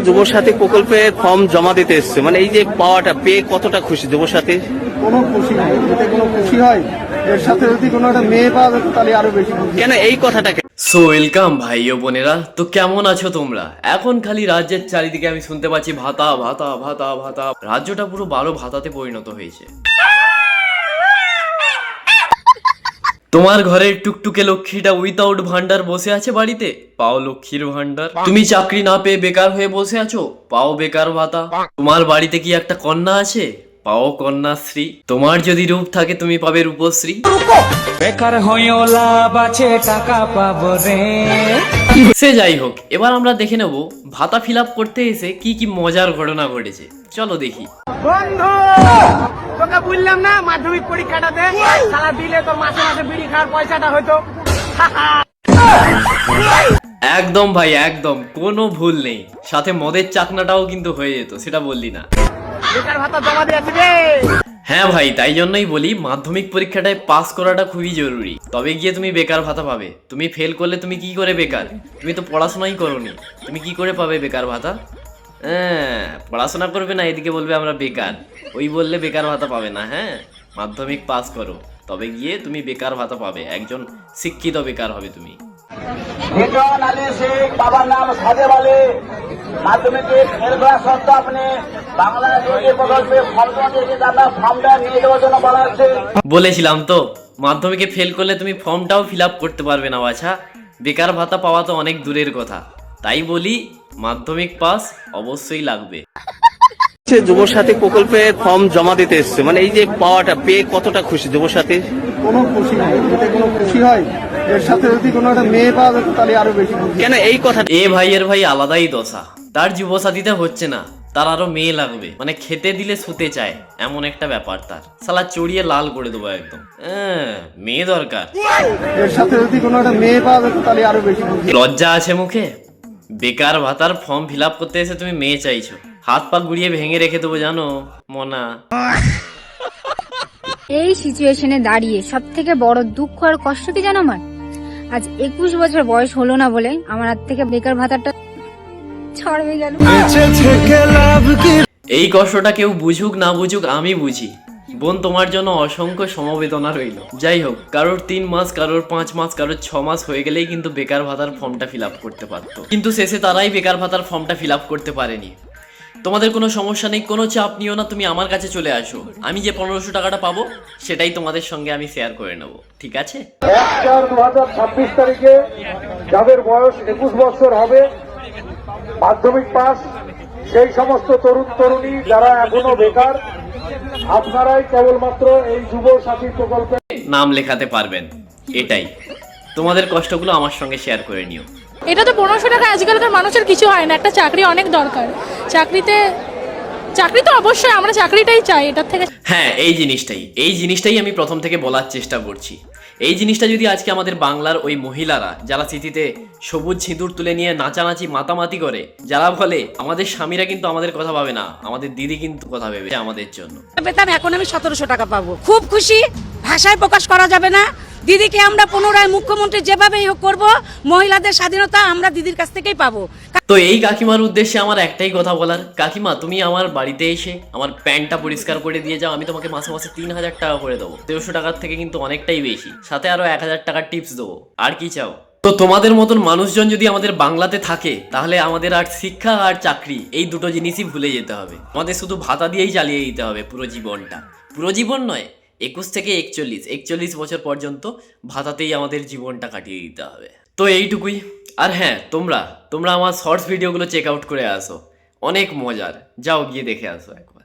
যুবসাথী প্রকল্পের ফর্ম জমা দিতে এসছে, মানে এই যে পাওয়াটা পেয়ে কতটা খুশি যুবসাথী? কোনো খুশি নাই, এতে কোনো খুশি হয়? এর সাথে যদি কোনো একটা মেয়ে পাওয়া যেত তাহলে আরো বেশি খুশি। কেন এই কথাটাকে? সো ওয়েলকাম ভাই ও বোনেরা, তো কেমন আছো তোমরা? এখন খালি রাজ্যের চারিদিকে আমি শুনতে পাচ্ছি ভাতা ভাতা ভাতা ভাতা। রাজ্যটা পুরো 12 ভাতাতে পরিণত হয়েছে। তোমার ঘরের টুকটুকে লক্ষ্মীটা উইথাউট ভান্ডার বসে আছে বাড়িতে, পাও লক্ষ্মীর ভান্ডার। তুমি চাকরি না পেয়ে বেকার হয়ে বসে আছো, পাও বেকার ভাতা। তোমার বাড়িতে কি একটা কন্যা আছে, পাও কন্যাশ্রী। তোমার যদি রূপ থাকে তুমি পাবে রূপশ্রী। বেকার হয়েও লাভ আছে, টাকা পাবো রে। সে যাই হোক, এবার আমরা দেখে নেব ভাতা ফিল আপ করতে এসে কি কি মজার ঘটনা ঘটেছে। চলো দেখি। বন্ধু, তোকে বললাম না মাধ্যমিক পরীক্ষাটা দে, সারা দিলে তোর মাসে মাসে বিড়ি খাওয়ার পয়সাটা হয়তো। একদম ভাই একদম, কোনো ভুল নেই। সাথে মদের চাকনাটাও কিন্তু হয়ে যেত, সেটা বললি না। বেকার ভাতা জমা দিয়েছি রে। হ্যাঁ ভাই, তাই জন্যই বলি মাধ্যমিক পরীক্ষাটায় পাস করাটা খুবই জরুরি, তবে গিয়ে তুমি বেকার ভাতা পাবে। তুমি ফেল করলে তুমি কি করে বেকার? তুমি তো পড়াশোনাই করোনি, তুমি কি করে পাবে বেকার ভাতা? হ্যাঁ, পড়াশোনা করবে না, এদিকে বলবে আমরা বেকার, ওই বললে বেকার ভাতা পাবে না। হ্যাঁ, মাধ্যমিক পাস করো, তবে গিয়ে তুমি বেকার ভাতা পাবে। একজন শিক্ষিত বেকার হবে তুমি। লিটন আলী শেখ, বাবার নাম সাদেব আলী। মাধ্যমিকে ফেল করা সত্ত্বেও আপনি বাংলা যে প্রকল্পে ফর্ম জমা দিয়েছেন, আপনার ফর্মটা নিয়ে যাওয়ার জন্য বলা হচ্ছে। বলেছিলাম তো, মাধ্যমিকে ফেল করলে তুমি ফর্মটাও ফিল আপ করতে পারবে না বাছা। বেকার ভাতা পাওয়া তো অনেক দূরের কথা, তাই বলি মাধ্যমিক পাস অবশ্যই লাগবে। যুবসাথী প্রকল্পের ফর্ম জমা দিতে এসছে, মানে এই যে পাওয়াটা পেয়ে কতটা খুশি যুবসাথী? কোনো খুশি নাই, এতে কোনো খুশি হয়? এর সাথে যদি কোনো একটা মেয়ে পাওয়া যেত তাহলে আরো বেশি খুশি। কেন এই কথা? এ ভাইয়ের ভাই আলাদাই দশা, তার যুবসাথীতে হচ্ছে না, তার আরো মেয়ে লাগবে। মানে খেতে দিলে শুতে চায়, এমন একটা ব্যাপার তার। শালা চড়িয়ে লাল করে দেবো একদম। মেয়ে দরকার। এর সাথে যদি কোনো একটা মেয়ে পাওয়া যেত তাহলে আরো বেশি খুশি। লজ্জা আছে মুখে? বেকার ভাতার ফর্ম ফিল আপ করতে এসে তুমি মেয়ে চাইছো? হাত পা গুড়িয়ে ভেঙে রেখে দেবো জানো মনা। এই সিচুয়েশনে দাঁড়িয়ে সব থেকে বড় দুঃখ আর কষ্ট কি জানো আমার? আজ 21 বছর বয়স হলো না বলে আমার হাত থেকে বেকার ভাতাটা ছড়বে গেল। এই কষ্টটা কেউ বুঝুক না বুঝুক আমি বুঝি। বোন, তোমার জন্য অসংখ্য সমবেদনা রইল। যাই হোক, কারোর 3 মাস, কারোর 5 মাস, কারোর 6 মাস হয়ে গেলেই কিন্তু বেকার ভাতার ফর্মটা ফিল আপ করতে পারতো, কিন্তু শেষে তারাই বেকার ভাতার ফর্মটা ফিল আপ করতে পারেনি। তোমাদের কোনো সমস্যা নেই, কোনো চাপ নিও না, তুমি আমার কাছে চলে আসো। আমি যে 1500 টাকাটা পাবো সেটাই তোমাদের সঙ্গে আমি শেয়ার করে নেব, ঠিক আছে? 1/4/2026 তারিখে যাদের বয়স 21 বছর হবে, মাধ্যমিক পাস, সেই সমস্ত তরুণ তরুণী যারা এখনো বেকার, আপনারাই কেবলমাত্র এই যুব সাথী প্রকল্পে নাম লেখাতে পারবেন। এটাই, তোমাদের কষ্টগুলো আমার সঙ্গে শেয়ার করে নিও। এটা তো 1500 টাকা আজকালকার মানুষের কিছু হয় না। একটা চাকরি অনেক দরকার, চাকরি তো অবশ্যই, আমরা চাকরিটাই চাই এটার থেকে। হ্যাঁ, এই জিনিসটাই আমি প্রথম থেকে বলার চেষ্টা করছি। এই জিনিসটা যদি আজকে আমাদের বাংলার ওই মহিলারা যারা স্মৃতিতে সবুজ সিঁদুর তুলে নিয়ে নাচানাচি মাতামাতি করে, যারা বলে আমাদের স্বামীরা কিন্তু আমাদের কথা ভাবে না, আমাদের দিদি কিন্তু কথা ভেবে আমাদের জন্য। বেতন এখন আমি 1700 টাকা পাবো, খুব খুশি, ভাষায় প্রকাশ করা যাবে না। দিদিকে আমরা পুনরায় মুখ্যমন্ত্রী যেভাবেই হোক করবো, মহিলাদের স্বাধীনতা আমরা দিদির কাছ থেকেই পাবো। তো এই কাকিমার উদ্দেশ্যে আমার একটাই কথা বলার, কাকিমা তুমি আমার বাড়িতে এসে আমার প্যান্টটা পরিষ্কার করে দিয়ে যাও, আমি তোমাকে মাসে মাসে 3000 টাকা করে দেবো। 1300 টাকার থেকে কিন্তু অনেকটাই বেশি, সাথে আরো 1000 টাকার টিপস দেবো। আর কি চাও? তো তোমাদের মতন মানুষজন যদি আমাদের বাংলাতে থাকে, তাহলে আমাদের আর শিক্ষা আর চাকরি এই দুটো জিনিসই ভুলে যেতে হবে। আমাদের শুধু ভাতা দিয়েই চালিয়ে দিতে হবে পুরো জীবনটা। পুরো জীবন নয়, 21 থেকে 41 বছর পর্যন্ত ভাতাতেই আমাদের জীবনটা কাটিয়ে দিতে হবে। তো এইটুকুই। আর হ্যাঁ, তোমরা আমার শর্টস ভিডিওগুলো চেক আউট করে আসো, অনেক মজার। যাও গিয়ে দেখে আসো একবার।